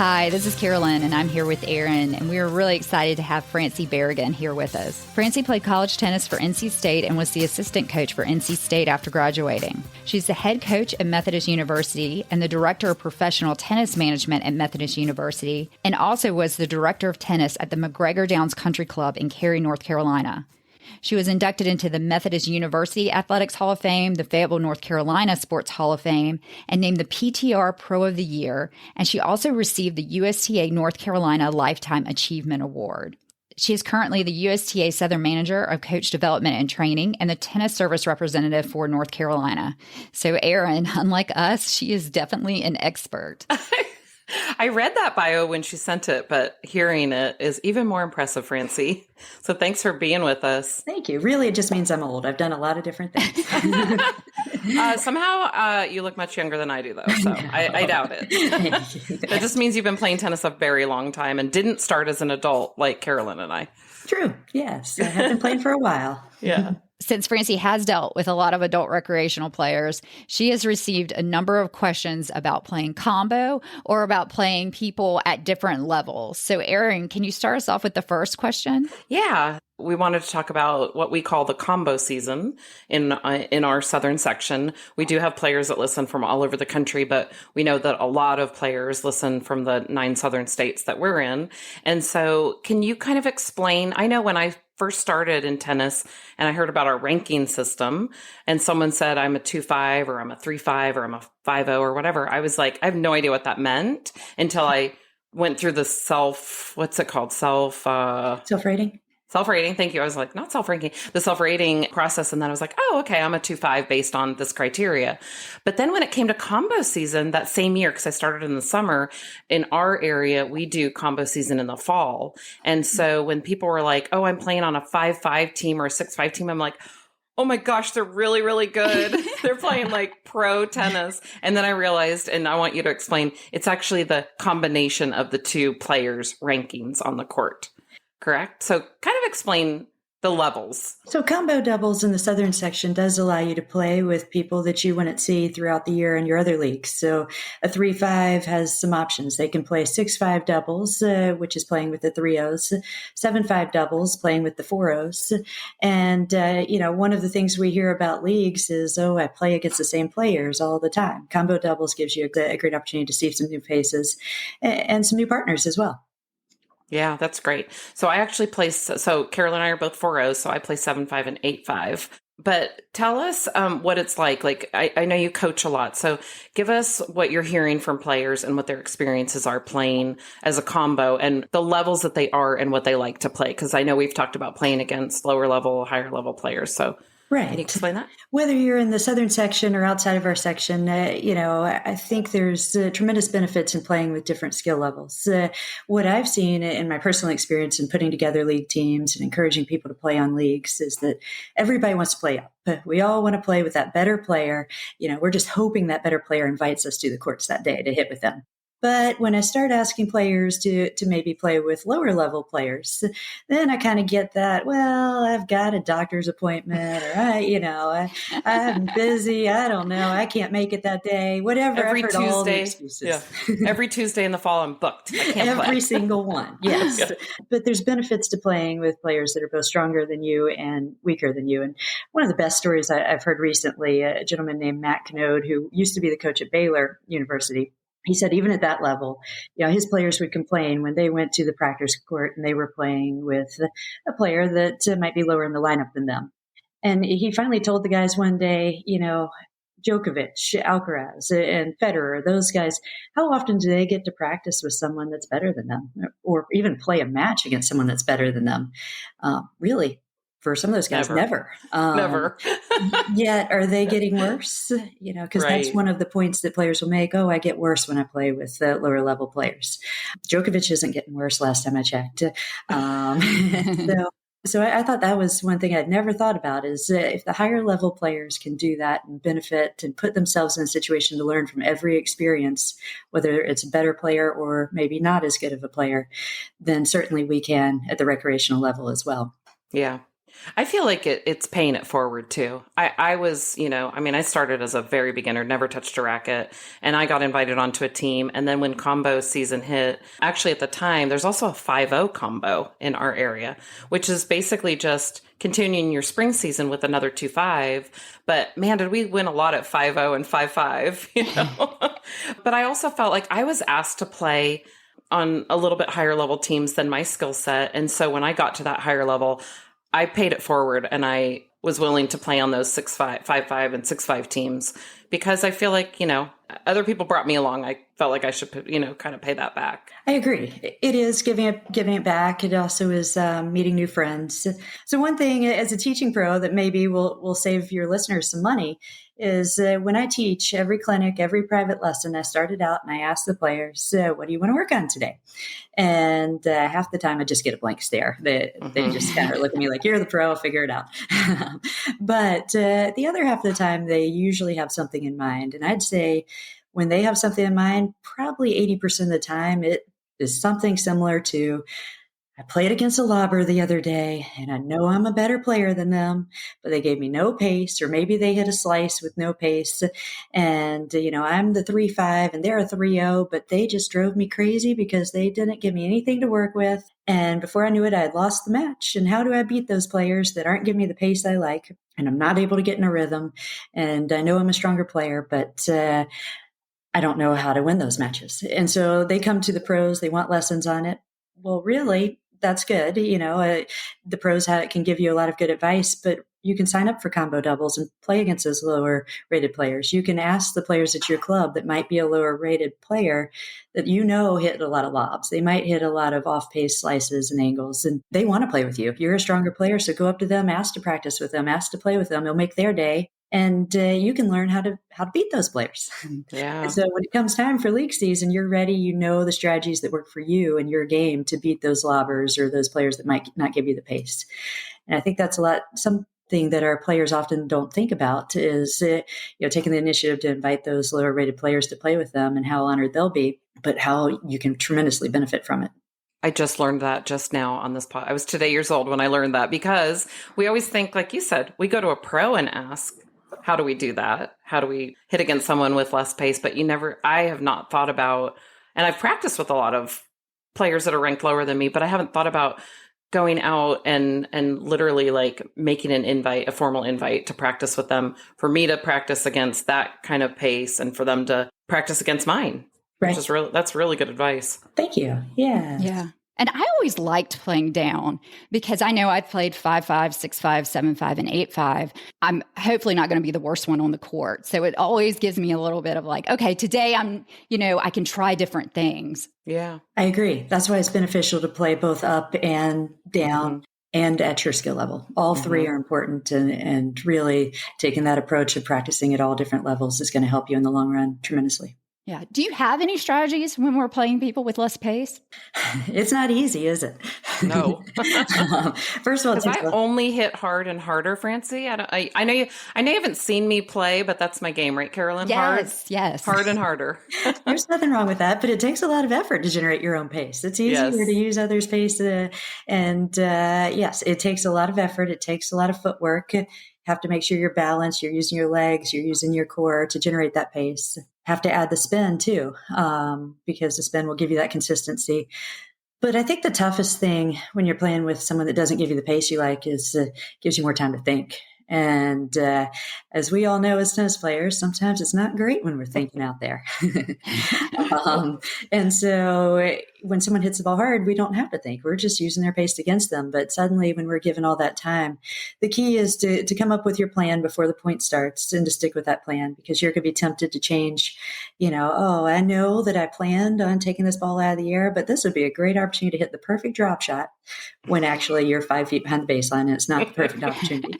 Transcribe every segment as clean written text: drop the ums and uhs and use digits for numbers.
Hi, this is Carolyn, and I'm here with Aaron, and we are really excited to have Francie Barragan here with us. Francie played college tennis for NC State and was the assistant coach for NC State after graduating. She's the head coach at Methodist University and the director of professional tennis management at Methodist University, and also was the director of tennis at the MacGregor Downs Country Club in Cary, North Carolina. She was inducted into the Methodist University Athletics Hall of Fame, the Fayetteville, North Carolina Sports Hall of Fame, and named the PTR Pro of the Year. And she also received the USTA North Carolina Lifetime Achievement Award. She is currently the USTA Southern Manager of Coach Development and Training and the Tennis Service Representative for North Carolina. So, Erin, unlike us, she is definitely an expert. I read that bio when she sent it, but hearing it is even more impressive, Francie. So thanks for being with us. Thank you. Really, it just means I'm old. I've done a lot of different things. Somehow you look much younger than I do, though, so I doubt it. That just means you've been playing tennis a very long time and didn't start as an adult like Carolyn and I. True. Yes. I have been playing for a while. Yeah. Since Francie has dealt with a lot of adult recreational players, she has received a number of questions about playing combo or about playing people at different levels. So, Erin, can you start us off with the first question? Yeah. We wanted to talk about what we call the combo season in our southern section. We do have players that listen from all over the country, but we know that a lot of players listen from the 9 southern states that we're in. And so can you kind of explain? I know when I first started in tennis and I heard about our ranking system and someone said I'm a 2-5 or I'm a 3-5 or I'm a 5-0 or whatever, I was like, I have no idea what that meant until I went through the self-rating. Self-rating. Thank you. I was like, not self-ranking, the self-rating process. And then I was like, oh, okay, I'm a 2-5 based on this criteria. But then when it came to combo season that same year, because I started in the summer, in our area, we do combo season in the fall. And so when people were like, oh, I'm playing on a 5-5 team or a 6-5 team, I'm like, oh my gosh, they're really, really good. They're playing like pro tennis. And then I realized, and I want you to explain, it's actually the combination of the two players' rankings on the court. Correct? So kind of explain the levels. So combo doubles in the southern section does allow you to play with people that you wouldn't see throughout the year in your other leagues. So a 3-5 has some options. They can play 6-5 doubles, which is playing with the 3-0s, 7-5 doubles, playing with the 4-0s. And, one of the things we hear about leagues is, I play against the same players all the time. Combo doubles gives you a great opportunity to see some new faces and some new partners as well. Yeah, that's great. So I actually play, so Carol and I are both 4-0, so I play 7-5 and 8-5. But tell us what it's like. Like, I know you coach a lot, so give us what you're hearing from players and what their experiences are playing as a combo and the levels that they are and what they like to play. Because I know we've talked about playing against lower level, higher level players. So right. Can you explain that? Whether you're in the southern section or outside of our section, I think there's tremendous benefits in playing with different skill levels. What I've seen in my personal experience in putting together league teams and encouraging people to play on leagues is that everybody wants to play up. We all want to play with that better player. We're just hoping that better player invites us to the courts that day to hit with them. But when I start asking players to maybe play with lower level players, then I kind of get that, well, I've got a doctor's appointment or I'm busy. I don't know. I can't make it that day. Whatever. Every I've heard Tuesday, all the excuses. Yeah. Every Tuesday in the fall, I'm booked. I can't Every play. single one. Yes. Yeah. But there's benefits to playing with players that are both stronger than you and weaker than you. And one of the best stories I've heard recently, a gentleman named Matt Knode, who used to be the coach at Baylor University, he said even at that level, his players would complain when they went to the practice court and they were playing with a player that might be lower in the lineup than them. And he finally told the guys one day, Djokovic, Alcaraz, and Federer, those guys, how often do they get to practice with someone that's better than them or even play a match against someone that's better than them? Really? For some of those guys, never. Never. Yet, are they getting worse? Because Right. that's one of the points that players will make. Oh, I get worse when I play with lower level players. Djokovic isn't getting worse last time I checked. So I thought that was one thing I'd never thought about is if the higher level players can do that and benefit and put themselves in a situation to learn from every experience, whether it's a better player or maybe not as good of a player, then certainly we can at the recreational level as well. Yeah. I feel like it's paying it forward too. I was, I started as a very beginner, never touched a racket, and I got invited onto a team. And then when combo season hit, actually at the time, there's also a 5-0 combo in our area, which is basically just continuing your spring season with another 2-5. But man, did we win a lot at 5-0 and 5-5, But I also felt like I was asked to play on a little bit higher level teams than my skill set. And so when I got to that higher level, I paid it forward and I was willing to play on those 6-5, 5-5 and 6-5 teams because I feel like, other people brought me along. I felt like I should, kind of pay that back. I agree. It is giving it back. It also is meeting new friends. So one thing as a teaching pro that maybe will save your listeners some money is when I teach every clinic, every private lesson, I started out and I asked the players, what do you want to work on today? And half the time I just get a blank stare. They just kind of look at me like, you're the pro, figure it out. But the other half of the time, they usually have something in mind. And I'd say when they have something in mind, probably 80% of the time, it is something similar to, I played against a lobber the other day, and I know I'm a better player than them, but they gave me no pace, or maybe they hit a slice with no pace. And, I'm the 3-5 and they're a 3-0, but they just drove me crazy because they didn't give me anything to work with. And before I knew it, I had lost the match. And how do I beat those players that aren't giving me the pace I like? And I'm not able to get in a rhythm. And I know I'm a stronger player, but I don't know how to win those matches. And so they come to the pros, they want lessons on it. Well, really, that's good. The pros can give you a lot of good advice, but you can sign up for combo doubles and play against those lower rated players. You can ask the players at your club that might be a lower rated player that hit a lot of lobs. They might hit a lot of off pace slices and angles, and they want to play with you. You're a stronger player, so go up to them, ask to practice with them, ask to play with them. It'll make their day. And you can learn how to beat those players. Yeah. And so when it comes time for league season, you're ready. The strategies that work for you and your game to beat those lobbers or those players that might not give you the pace. And I think that's something that our players often don't think about is taking the initiative to invite those lower rated players to play with them and how honored they'll be, but how you can tremendously benefit from it. I just learned that just now on this pod. I was today years old when I learned that because we always think, like you said, we go to a pro and ask, how do we do that? How do we hit against someone with less pace? But I have not thought about, and I've practiced with a lot of players that are ranked lower than me, but I haven't thought about going out and literally like making a formal invite to practice with them, for me to practice against that kind of pace and for them to practice against mine. Right. That's really good advice. Thank you. Yeah. Yeah. And I always liked playing down because I know I've played 5-5, 6-5, 7-5, and 8-5. I'm hopefully not going to be the worst one on the court. So it always gives me a little bit of like, okay, today I can try different things. Yeah. I agree. That's why it's beneficial to play both up and down and at your skill level. All three are important, and really taking that approach of practicing at all different levels is going to help you in the long run tremendously. Yeah. Do you have any strategies when we're playing people with less pace? It's not easy, is it? No. First of all, I only hit hard and harder, Francie. I know you haven't seen me play, but that's my game, right, Carolyn? Yes. Hard and harder. There's nothing wrong with that, but it takes a lot of effort to generate your own pace. It's easier to use others' pace. Yes, it takes a lot of effort. It takes a lot of footwork. Have to make sure you're balanced. You're using your legs. You're using your core to generate that pace. Have to add the spin too, because the spin will give you that consistency. But I think the toughest thing when you're playing with someone that doesn't give you the pace you like is gives you more time to think. And as we all know as tennis players, sometimes it's not great when we're thinking out there. And so when someone hits the ball hard, we don't have to think. We're just using their pace against them. But suddenly when we're given all that time, the key is to come up with your plan before the point starts and to stick with that plan, because you're going to be tempted to change. I know that I planned on taking this ball out of the air, but this would be a great opportunity to hit the perfect drop shot, when actually you're 5 feet behind the baseline and it's not the perfect opportunity.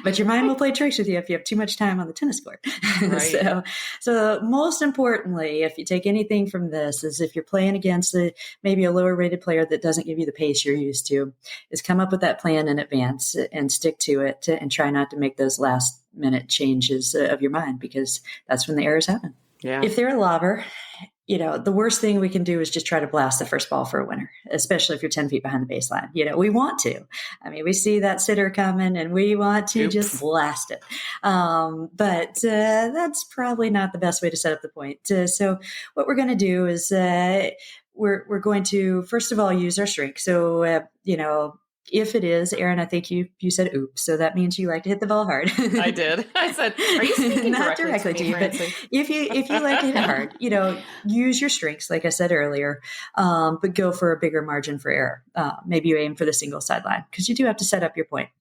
But your mind will play tricks with you if you have too much time on the tennis court. Right. So most importantly, if you take anything from this, is if you're playing against maybe a lower rated player that doesn't give you the pace you're used to, is come up with that plan in advance and stick to it, and try not to make those last minute changes of your mind, because that's when the errors happen. Yeah. If they're a lobber, the worst thing we can do is just try to blast the first ball for a winner, especially if you're 10 feet behind the baseline. We want to. I mean, we see that sitter coming and we want to just blast it. But that's probably not the best way to set up the point. So what we're going to do is we're going to, first of all, use our strength. So, if it is, Aaron, I think you said oops. So that means you like to hit the ball hard. I did. I said, are you speaking not directly to you, but if you like to hit it hard, use your strengths, like I said earlier, but go for a bigger margin for error. Maybe you aim for the single sideline because you do have to set up your point.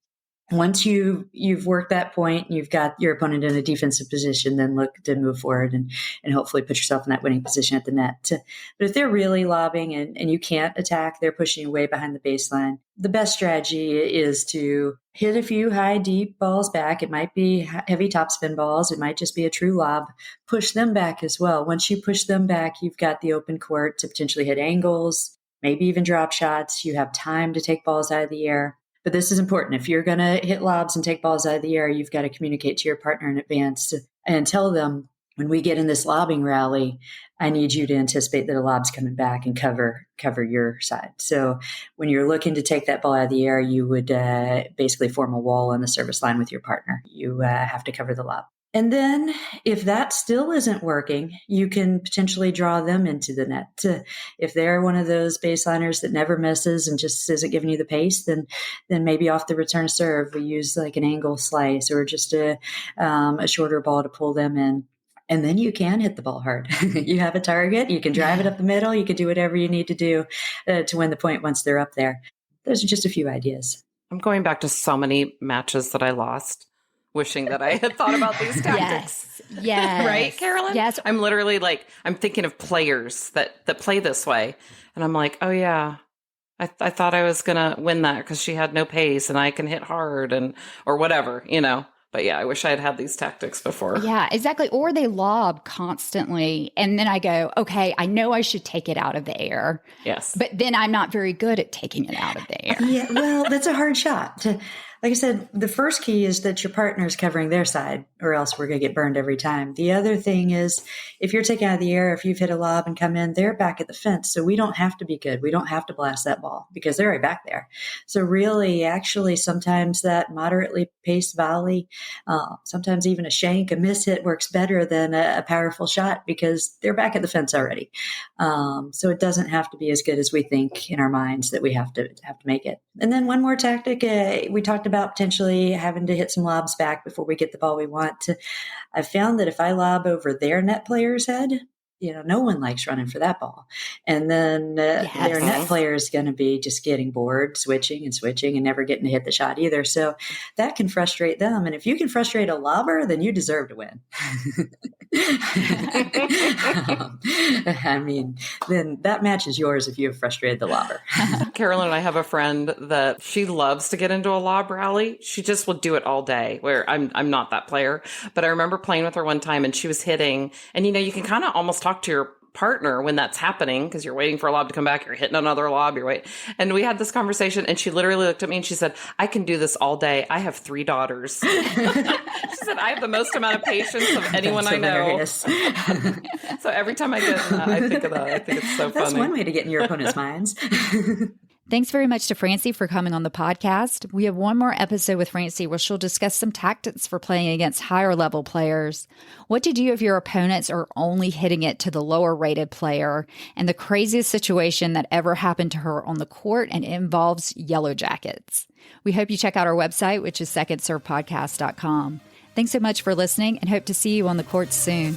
Once you've worked that point, you've got your opponent in a defensive position, then look to move forward and hopefully put yourself in that winning position at the net. But if they're really lobbing and you can't attack, they're pushing you way behind the baseline, the best strategy is to hit a few high, deep balls back. It might be heavy topspin balls. It might just be a true lob. Push them back as well. Once you push them back, you've got the open court to potentially hit angles, maybe even drop shots. You have time to take balls out of the air. But this is important. If you're going to hit lobs and take balls out of the air, you've got to communicate to your partner in advance and tell them, when we get in this lobbing rally, I need you to anticipate that a lob's coming back and cover your side. So when you're looking to take that ball out of the air, you would basically form a wall on the service line with your partner. You have to cover the lob. And then if that still isn't working, you can potentially draw them into the net. If they're one of those baseliners that never misses and just isn't giving you the pace, then maybe off the return serve, we use like an angle slice or just a shorter ball to pull them in. And then you can hit the ball hard. You have a target. You can drive it up the middle. You can do whatever you need to do to win the point once they're up there. Those are just a few ideas. I'm going back to so many matches that I lost, wishing that I had thought about these tactics. Yes. Right, Carolyn? Yes. I'm literally I'm thinking of players that play this way. And I'm like, oh yeah, I thought I was going to win that because she had no pace and I can hit hard or whatever, But yeah, I wish I had had these tactics before. Yeah, exactly. Or they lob constantly. And then I go, okay, I know I should take it out of the air. Yes. But then I'm not very good at taking it out of the air. Yeah, well, that's a hard shot. Like I said, the first key is that your partner is covering their side, or else we're going to get burned every time. The other thing is, if you're taking out of the air, if you've hit a lob and come in, they're back at the fence. So we don't have to be good. We don't have to blast that ball because they're right back there. So really, actually, sometimes that moderately paced volley, sometimes even a shank, a miss hit works better than a powerful shot because they're back at the fence already. So it doesn't have to be as good as we think in our minds that we have to make it. And then one more tactic, we talked about potentially having to hit some lobs back before we get the ball we want. I've found that if I lob over their net player's head, no one likes running for that ball. And then their net player is going to be just getting bored, switching and never getting to hit the shot either. So that can frustrate them. And if you can frustrate a lobber, then you deserve to win. Then that match is yours if you have frustrated the lobber. Carolyn and I have a friend that she loves to get into a lob rally. She just will do it all day, where I'm not that player. But I remember playing with her one time and she was hitting, and you can kind of almost talk to your partner when that's happening because you're waiting for a lob to come back, you're hitting another lob, you're waiting. And we had this conversation and she literally looked at me and she said, I can do this all day. I have 3 daughters. She said, I have the most amount of patience of anyone That's I know. hilarious. So every time I get that, I think of that. I think it's so funny. That's one way to get in your opponent's minds. Thanks very much to Francie for coming on the podcast. We have one more episode with Francie where she'll discuss some tactics for playing against higher level players, what to do if your opponents are only hitting it to the lower rated player, and the craziest situation that ever happened to her on the court, and it involves Yellow Jackets. We hope you check out our website, which is secondservepodcast.com. Thanks so much for listening and hope to see you on the court soon.